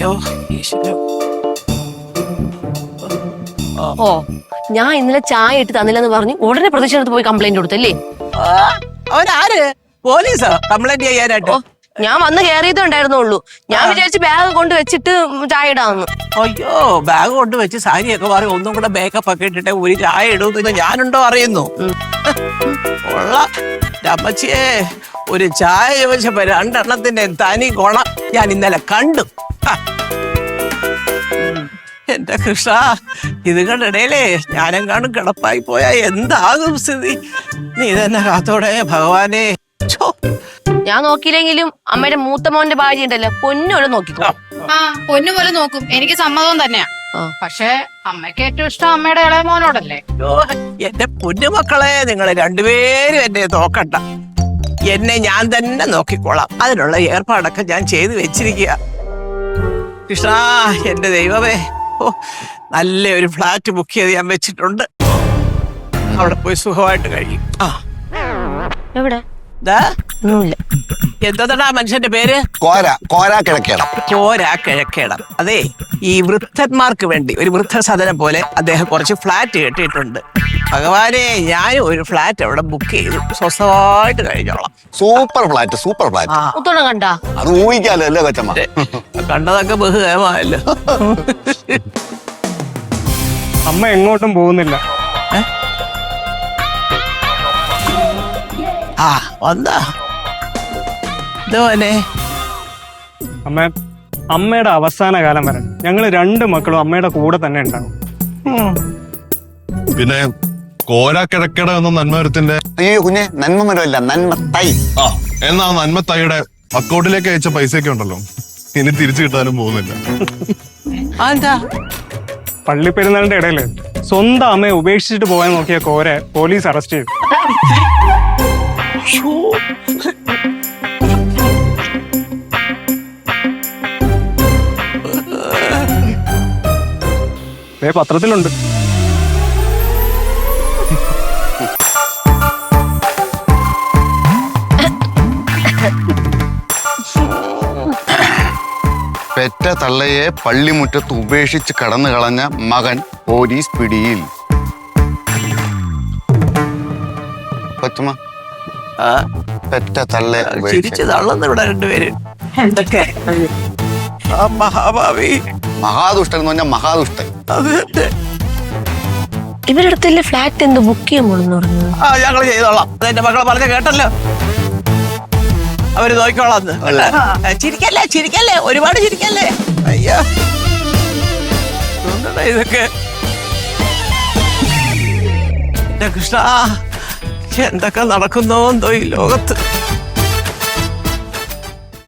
അയ്യോ ഈശ്വരോ. ഓ, ഞാൻ ഇന്നലെ ചായ ഇട്ട് തന്നില്ലെന്ന് പറഞ്ഞ് ഉടനെ പ്രതിഷേധത്ത് പോയി കംപ്ലൈന്റ് കൊടുത്തല്ലേ? അവനാര്? പോലീസോ കംപ്ലൈന്റ് ചെയ്യാനായിട്ട്? ഞാൻ വന്ന് കയറിയതേ ഉണ്ടായിരുന്നുള്ളൂ. ഞാൻ വിചാരിച്ച് ബാഗ് കൊണ്ട് വെച്ചിട്ട് ചായ ഇടാന്ന്. അയ്യോ, ബാഗ് കൊണ്ട് വെച്ച് സാരിയൊക്കെ മാറി ഒന്നും കൂടെ മേക്കപ്പ് ഒക്കെ ഇട്ടിട്ട് ഒരു ചായ ഇടുന്നു ഞാനുണ്ടോ അറിയുന്നു? അമ്മച്ചിയെ, ഒരു ചായ ചോദിച്ചപ്പോ രണ്ടെണ്ണത്തിന്റെ തനി കൊണം ഞാൻ ഇന്നലെ കണ്ടു. എന്റെ കൃഷ്ണ, ഇത് കണ്ടിടയിലേ ഞാനെങ്ങാണ്ടും കിടപ്പായി പോയാ എന്താകും സ്ഥിതി? നീ തന്നെ കാത്തോടെ ഭഗവാനെ. ഞാൻ നോക്കിയില്ലെങ്കിലും അമ്മയുടെ മൂത്ത മോന്റെ ഭാര്യ ഉണ്ടല്ലോ, പൊന്നുപോലെ നോക്കിക്കോ. പൊന്നു പോലെ നോക്കും, എനിക്ക് സമ്മതവും തന്നെയാ. പക്ഷെ അമ്മയ്ക്ക് ഏറ്റവും ഇഷ്ടം അമ്മയുടെ ഇളയ മോനോടല്ലേ. എന്റെ പൊന്നുമക്കളെ, നിങ്ങളെ രണ്ടുപേരും എന്നെ നോക്കണ്ട. എന്നെ ഞാൻ തന്നെ നോക്കിക്കോളാം. അതിനുള്ള ഏർപ്പാടൊക്കെ ഞാൻ ചെയ്തു വെച്ചിരിക്കുക. കൃഷ്ണ, എന്റെ ദൈവമേ, ഓ, നല്ല ഒരു ഫ്ലാറ്റ് ബുക്ക് ചെയ്ത് ഞാൻ വെച്ചിട്ടുണ്ട്. അവിടെ പോയി സുഖമായിട്ട് കഴിയും. എവിടെ? എന്താ മനുഷ്യന്റെ പേര്? കോരാ കിഴക്കേടം. അതെ, ഈ വൃദ്ധന്മാർക്ക് വേണ്ടി ഒരു വൃദ്ധസദനം പോലെ അദ്ദേഹം കുറച്ച് ഫ്ലാറ്റ് കെട്ടിയിട്ടുണ്ട്. ഭഗവാനെ, ഞാനും ഒരു ഫ്ലാറ്റ് അവിടെ ബുക്ക് ചെയ്തു. സ്വസ്ഥമായിട്ട് കഴിഞ്ഞോളാം. Super flat. കണ്ടാ അത് ഊഹിക്കാലോ അല്ലേ കൊച്ചമ്മ? കണ്ടതൊക്കെ ബഹുകരമായല്ലോ. അമ്മ എങ്ങോട്ടും പോകുന്നില്ല. വന്നാ ഇതോനെ. അമ്മയുടെ അവസാന കാലം വരെ ഞങ്ങള് രണ്ട് മക്കളും അമ്മയുടെ കൂടെ തന്നെ ഉണ്ടാകും. പിന്നെ കോരാക്കിഴക്കട എന്ന നന്മമരത്തിന്റെ അയ്യോ കുഞ്ഞെ, നന്മമരമല്ല, നന്മത്തൈ. എന്നാ നന്മത്തൈയുടെ അക്കൗണ്ടിലേക്ക് അയച്ച പൈസയൊക്കെ ഉണ്ടല്ലോ, ഇനി തിരിച്ചു കിട്ടാനും പോകുന്നില്ല. പള്ളി പെരുന്നാളിന്റെ ഇടയില് സ്വന്തം അമ്മയെ ഉപേക്ഷിച്ചിട്ട് പോകാൻ നോക്കിയ കോരെ പോലീസ് അറസ്റ്റ് ചെയ്തു. പത്രത്തിലുണ്ട്. പെറ്റ തള്ളയെ പള്ളിമുറ്റത്ത് ഉപേക്ഷിച്ച് കടന്നു കളഞ്ഞ മകൻ പോലീസ് പിടിയിൽ. കൊച്ചമ്മ, പെറ്റ തള്ളയെ ചിരിച്ചു തള്ളുന്നു ഇവിടെ രണ്ടുപേര്. എന്തൊക്കെ മഹാഭാവി, മഹാദുഷ്ടൻ എന്ന് പറഞ്ഞാൽ മഹാദുഷ്ടൻ. ഇവരടുത്തല്ലേ ഫ്ലാറ്റ് എന്ത് ബുക്ക് ചെയ്യുമ്പോഴെന്ന് പറഞ്ഞു? ഞങ്ങള് ചെയ്തോളാം. എന്റെ മക്കളെ പറഞ്ഞ കേട്ടല്ലോ, അവര് നോക്കിക്കോളാന്ന്. ചിരിക്കല്ലേ, ഒരുപാട് ചിരിക്കല്ലേ. അയ്യോ, ഇതൊക്കെ എന്റെ കൃഷ്ണ, എന്തൊക്കെ നടക്കുന്നോ എന്തോ ഈ ലോകത്ത്.